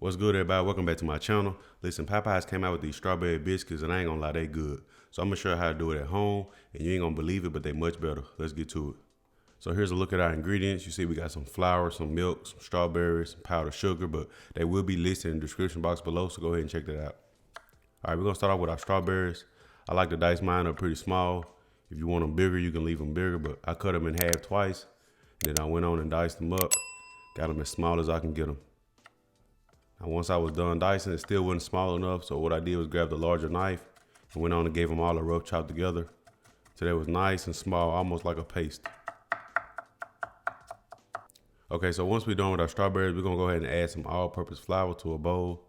What's good, everybody? Welcome back to my channel. Listen, Popeyes came out with these strawberry biscuits, and I ain't gonna lie, they good. So I'm gonna show you how to do it at home, and you ain't gonna believe it, but they much better. Let's get to it. So here's a look at our ingredients. You see we got some flour, some milk, some strawberries, some powdered sugar, but they will be listed in the description box below, so go ahead and check that out. All right, we're gonna start off with our strawberries. I like to dice mine up pretty small. If you want them bigger, you can leave them bigger, but I cut them in half twice. Then I went on and diced them up. Got them as small as I can get them. Now once I was done dicing, it still wasn't small enough, so what I did was grab the larger knife and went on and gave them all a rough chop together. So they was nice and small, almost like a paste. Okay, so once we're done with our strawberries, we're gonna go ahead and add some all-purpose flour to a bowl.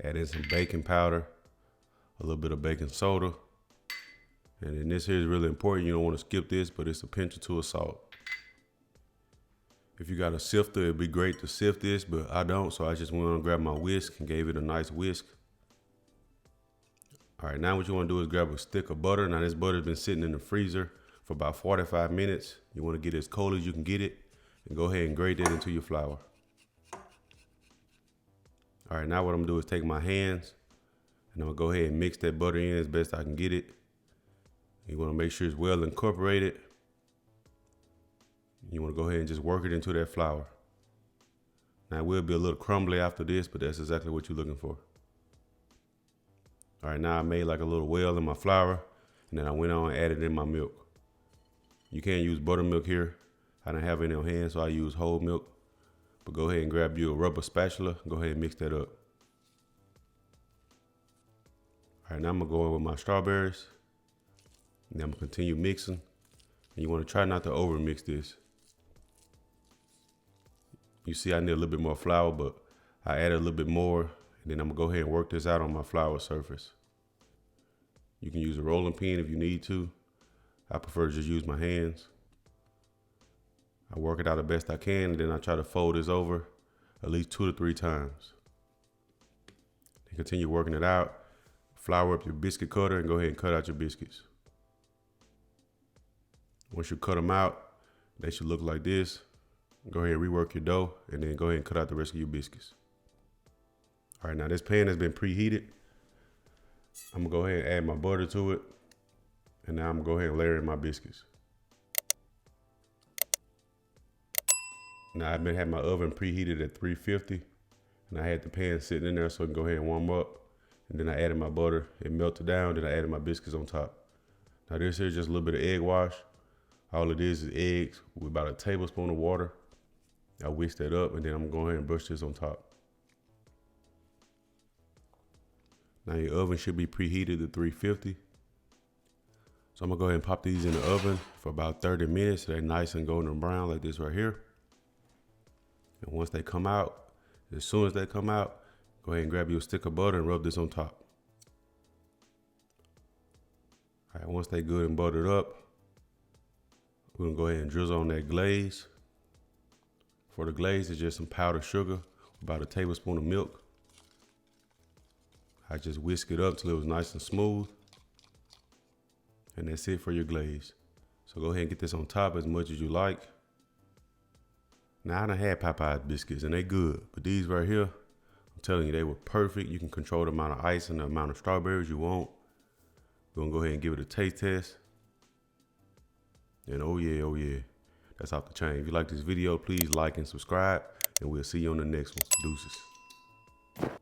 Add in some baking powder, a little bit of baking soda. And then this here is really important. You don't want to skip this, but it's a pinch or two of salt. If you got a sifter, it'd be great to sift this, but I don't, so I just went on and grabbed my whisk and gave it a nice whisk. All right, now what you want to do is grab a stick of butter. Now this butter's been sitting in the freezer for about 45 minutes. You want to get it as cold as you can get it, and go ahead and grate that into your flour. All right, now what I'm gonna do is take my hands, and I'm gonna go ahead and mix that butter in as best I can get it. You want to make sure it's well incorporated. You want to go ahead and just work it into that flour. Now it will be a little crumbly after this, but that's exactly what you're looking for. All right, now I made like a little well in my flour, and then I went on and added in my milk. You can't use buttermilk here. I don't have any on hand, so I use whole milk. But go ahead and grab you a rubber spatula. Go ahead and mix that up. All right, now I'm gonna go in with my strawberries. And then I'm gonna continue mixing. And you want to try not to over mix this. You see I need a little bit more flour, but I added a little bit more, and then I'm gonna go ahead and work this out on my flour surface. You can use a rolling pin if you need to. I prefer to just use my hands. I work it out the best I can, and then I try to fold this over at least 2 to 3 times. And continue working it out. Flour up your biscuit cutter and go ahead and cut out your biscuits. Once you cut them out, they should look like this. Go ahead and rework your dough, and then go ahead and cut out the rest of your biscuits. All right, now this pan has been preheated. I'm gonna go ahead and add my butter to it, and now I'm gonna go ahead and layer in my biscuits. Now I've been having my oven preheated at 350, and I had the pan sitting in there so it can go ahead and warm up. And then I added my butter, it melted down, then I added my biscuits on top. Now this here is just a little bit of egg wash. All it is eggs with about a tablespoon of water. I whisk that up, and then I'm gonna go ahead and brush this on top. Now your oven should be preheated to 350. So I'm gonna go ahead and pop these in the oven for about 30 minutes so they're nice and golden brown like this right here. And once they come out, as soon as they come out, go ahead and grab you a stick of butter and rub this on top. All right, once they good and buttered up, we're gonna go ahead and drizzle on that glaze. For the glaze, it's just some powdered sugar, about a tablespoon of milk. I just whisk it up till it was nice and smooth. And that's it for your glaze. So go ahead and get this on top as much as you like. Now I done had Popeyes biscuits and they good, but these right here, I'm telling you, they were perfect. You can control the amount of ice and the amount of strawberries you want. We're gonna go ahead and give it a taste test. And oh yeah, that's off the chain. If you like this video, please like and subscribe, and we'll see you on the next one. Deuces.